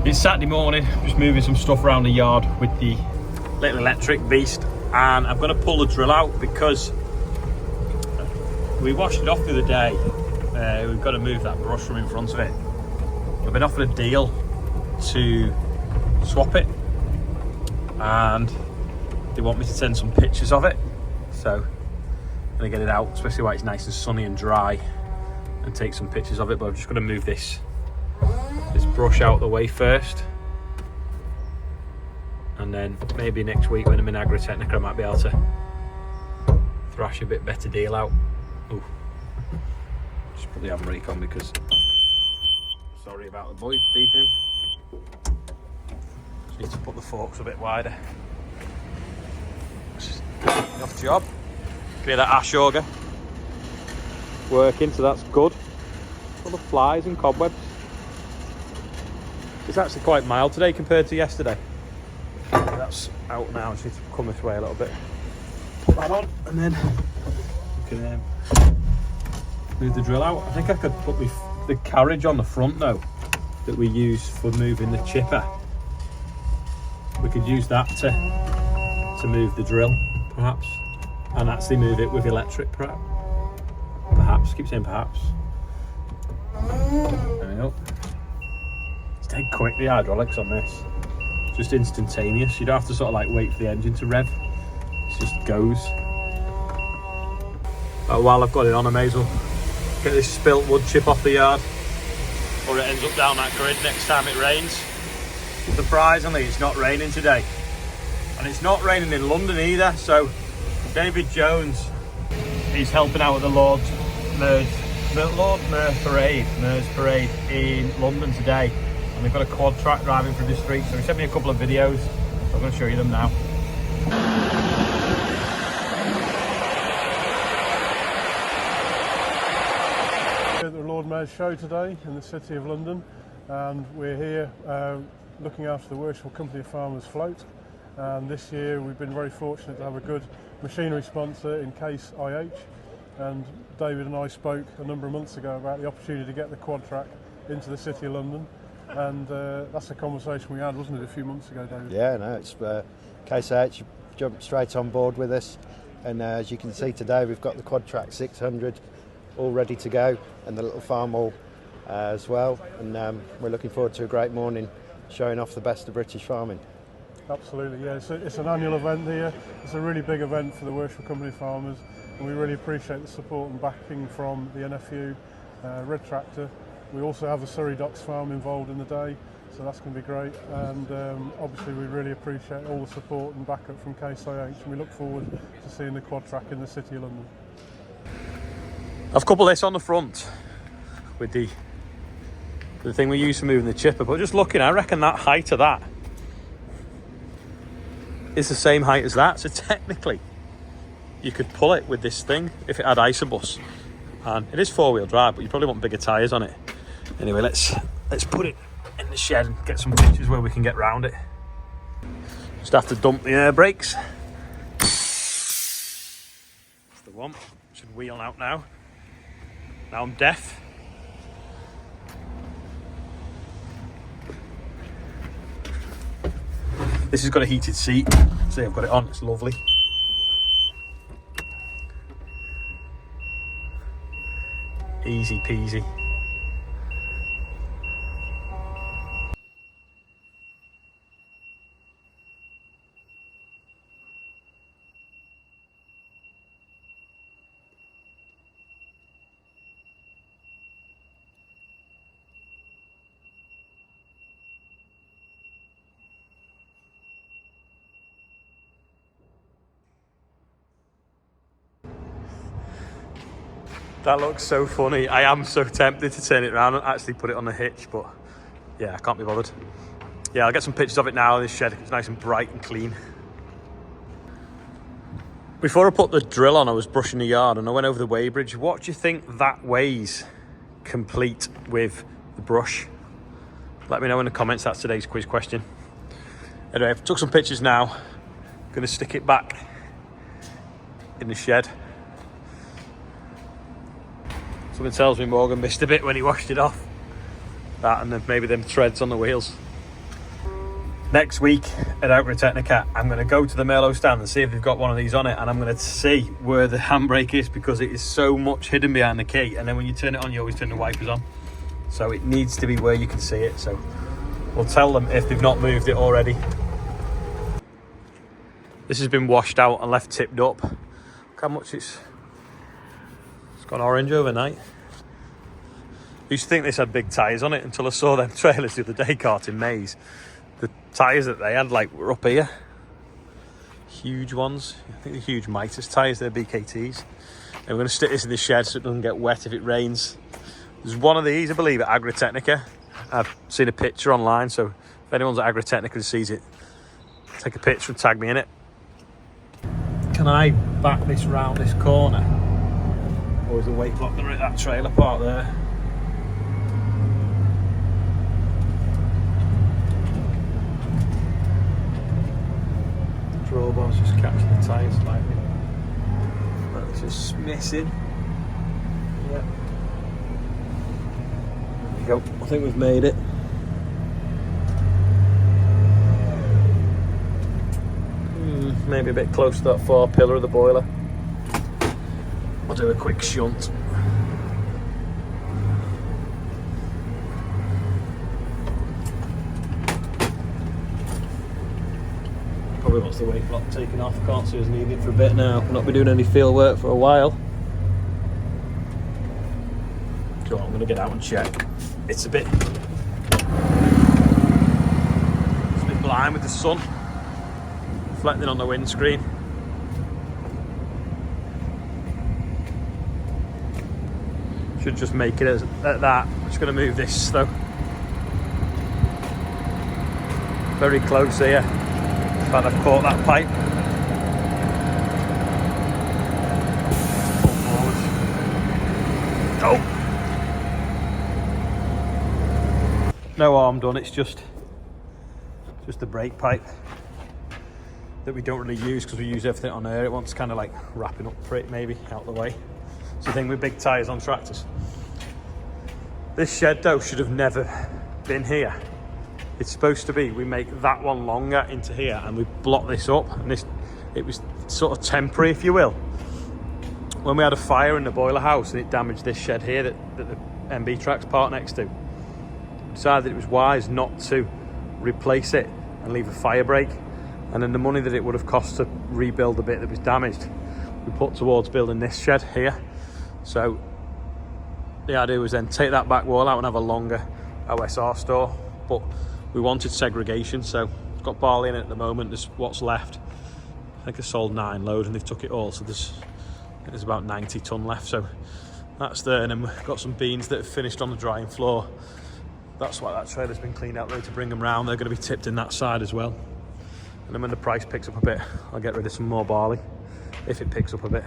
It's Saturday morning, just moving some stuff around the yard with the little electric beast, and I'm going to pull the drill out because we washed it off the other day. We've got to move that brush from in front of it. I've been offered a deal to swap it, and they want me to send some pictures of it, so I'm going to get it out, especially while it's nice and sunny and dry, and take some pictures of it. But I'm just going to move this brush out of the way first, and then maybe next week when I'm in Agritechnica I might be able to thrash a bit better deal out. Ooh. Just put the handbrake on because sorry about the boy beeping. Just need to put the forks a bit wider. Enough job. Clear that ash auger working, so that's good. Full of flies and cobwebs. It's actually quite mild today compared to yesterday. That's out now. I just need to come this way a little bit. Put that on, and then we can move the drill out. I think I could put the carriage on the front though, that we use for moving the chipper. We could use that to move the drill, perhaps, and actually move it with electric, perhaps. Perhaps, keep saying perhaps. There we go. Dead quick, the hydraulics on this, just instantaneous. You don't have to sort of like wait for the engine to rev, it just goes. While I've got it on, I may as well get this spilt wood chip off the yard, or it ends up down that grid next time it rains. Surprisingly, it's not raining today, and it's not raining in London either. So David Jones, he's helping out with the Lord Mayor's Parade in London today. And they've got a quad track driving through the street, so he sent me a couple of videos, so I'm going to show you them now. We're at the Lord Mayor's show today in the City of London, and we're here looking after the Worshipful Company of Farmers float. And this year we've been very fortunate to have a good machinery sponsor in Case IH, and David and I spoke a number of months ago about the opportunity to get the quad track into the City of London. And that's a conversation we had, wasn't it, a few months ago, David? Yeah, no, it's Case IH jumped straight on board with us, and as you can see today, we've got the Quad Track 600 all ready to go, and the little farm wall as well. And we're looking forward to a great morning, showing off the best of British farming. Absolutely, yeah. It's an annual event here. It's a really big event for the Worshipful Company of Farmers, and we really appreciate the support and backing from the NFU, Red Tractor. We also have the Surrey Docks Farm involved in the day, so that's going to be great. And obviously we really appreciate all the support and backup from Case IH, and we look forward to seeing the quad track in the City of London. I've coupled this on the front with the thing we use for moving the chipper, but just looking, I reckon that height of that is the same height as that, so technically you could pull it with this thing if it had isobus. And it is four-wheel drive, but you probably want bigger tyres on it. Anyway, let's put it in the shed and get some pictures where we can get round it. Just have to dump the air brakes. That's the one. Should wheel out now. Now I'm deaf. This has got a heated seat. See, I've got it on. It's lovely. Easy peasy. That looks so funny. I am so tempted to turn it around and actually put it on the hitch, but yeah, I can't be bothered. Yeah, I'll get some pictures of it now in this shed. It's nice and bright and clean. Before I put the drill on, I was brushing the yard and I went over the weighbridge. What do you think that weighs complete with the brush? Let me know in the comments. That's today's quiz question. Anyway, I've took some pictures now. I'm going to stick it back in the shed. Something tells me Morgan missed a bit when he washed it off. That and then maybe them threads on the wheels. Next week at Agritechnica, I'm going to go to the Merlot stand and see if they've got one of these on it, and I'm going to see where the handbrake is, because it is so much hidden behind the key, and then when you turn it on, you always turn the wipers on, so it needs to be where you can see it. So we'll tell them if they've not moved it already. This has been washed out and left tipped up. Look how much it's gone orange overnight. I used to think this had big tyres on it until I saw them trailers the other day carting maize. The tyres that they had were up here. Huge ones. I think they're huge Mitas tyres, they're BKTs. And we're going to stick this in the shed so it doesn't get wet if it rains. There's one of these, I believe, at Agritechnica. I've seen a picture online, so if anyone's at Agritechnica and sees it, take a picture and tag me in it. Can I back this round this corner? Or is the weight block going to hit that trailer part there? Drawbar's just catching the tyres slightly. That's just missing. Yep. There we go. I think we've made it. Maybe a bit close to that far pillar of the boiler. I'll do a quick shunt. Probably wants the weight block taken off. Can't see us needing it for a bit now. We'll not be doing any field work for a while. So I'm going to get out and check. It's a bit blind with the sun reflecting on the windscreen. Should just make it at that. I'm just going to move this though. Very close here. In fact, I've caught that pipe. Oh! No harm done, it's just the brake pipe that we don't really use because we use everything on air. It wants kind of like wrapping up for it, maybe out the way. It's the thing with big tyres on tractors. This shed though should have never been here. It's supposed to be, we make that one longer into here and we block this up, and it was sort of temporary, if you will. When we had a fire in the boiler house and it damaged this shed here that the MB Track's parked next to, we decided it was wise not to replace it and leave a fire break, and then the money that it would have cost to rebuild the bit that was damaged we put towards building this shed here. So the idea was then take that back wall out and have a longer OSR store, but we wanted segregation, so it's got barley in it at the moment. There's what's left. I think I sold 9 loads and they've took it all, so there's about 90 tonne left, so that's there. And then we've got some beans that have finished on the drying floor. That's why that trailer's been cleaned out, ready to bring them round. They're going to be tipped in that side as well. And then when the price picks up a bit, I'll get rid of some more barley, if it picks up a bit.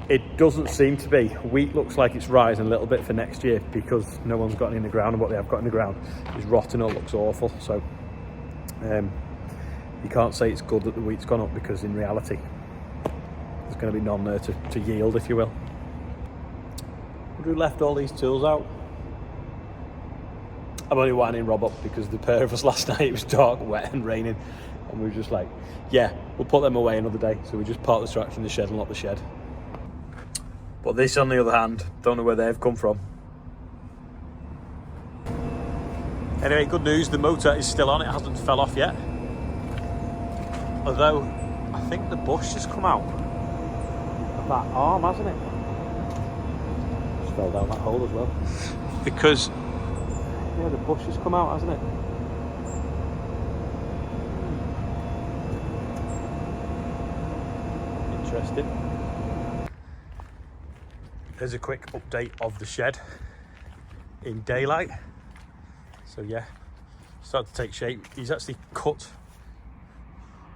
It doesn't seem to be. Wheat looks like it's rising a little bit for next year because no one's got any in the ground, and what they have got in the ground is rotten or looks awful. So you can't say it's good that the wheat's gone up, because in reality there's going to be none there to yield, if you will. We left all these tools out. I'm only winding Rob up because the pair of us last night, it was dark, wet and raining, and we were just like, yeah, we'll put them away another day. So we just parked the tractor in the shed and locked the shed. But this, on the other hand, don't know where they've come from. Anyway, good news, the motor is still on, it hasn't fell off yet. Although, I think the bush has come out of that arm, hasn't it? Just fell down that hole as well. Because, yeah, the bush has come out, hasn't it? Interesting. There's a quick update of the shed in daylight. So yeah, started to take shape. He's actually cut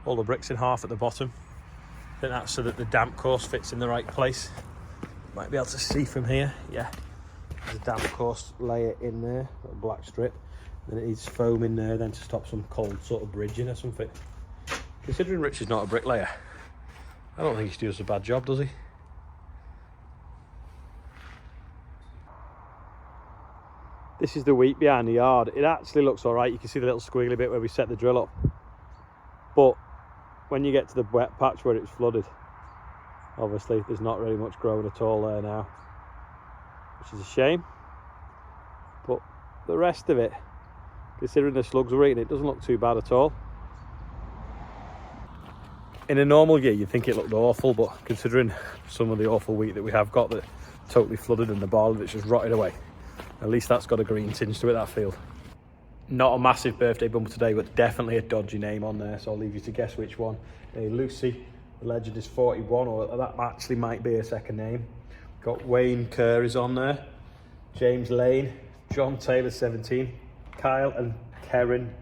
all the bricks in half at the bottom. I think that's so that the damp course fits in the right place. Might be able to see from here, yeah. There's a damp course layer in there, a black strip. Then it needs foam in there then to stop some cold sort of bridging or something. Considering Rich is not a bricklayer, I don't think he does a bad job, does he? This is the wheat behind the yard. It actually looks all right. You can see the little squiggly bit where we set the drill up. But when you get to the wet patch where it's flooded, obviously there's not really much growing at all there now, which is a shame. But the rest of it, considering the slugs we're eating, it doesn't look too bad at all. In a normal year you'd think it looked awful, but considering some of the awful wheat that we have got that totally flooded and the barley that's just rotted away, at least that's got a green tinge to it, that field. Not a massive birthday bumper today, but definitely a dodgy name on there, so I'll leave you to guess which one. Lucy, the legend is 41, or that actually might be a second name. Got Wayne Kerr is on there, James Lane, John Taylor 17, Kyle and Karen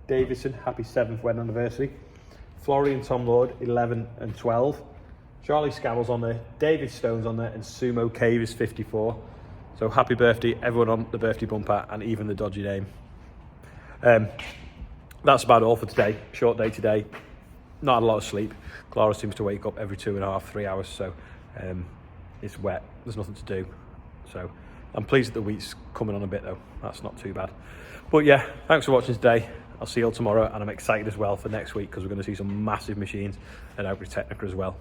Davison, happy 7th wedding anniversary. Florian Tom Lord, 11 and 12. Charlie Scavell's on there, David Stone's on there, and Sumo Cave is 54. So happy birthday, everyone on the birthday bumper, and even the dodgy name. That's about all for today. Short day today. Not had a lot of sleep. Clara seems to wake up every 2.5, 3 hours, so it's wet. There's nothing to do. So I'm pleased that the wheat's coming on a bit though. That's not too bad. But yeah, thanks for watching today. I'll see you all tomorrow, and I'm excited as well for next week because we're going to see some massive machines at Outbury Technica as well.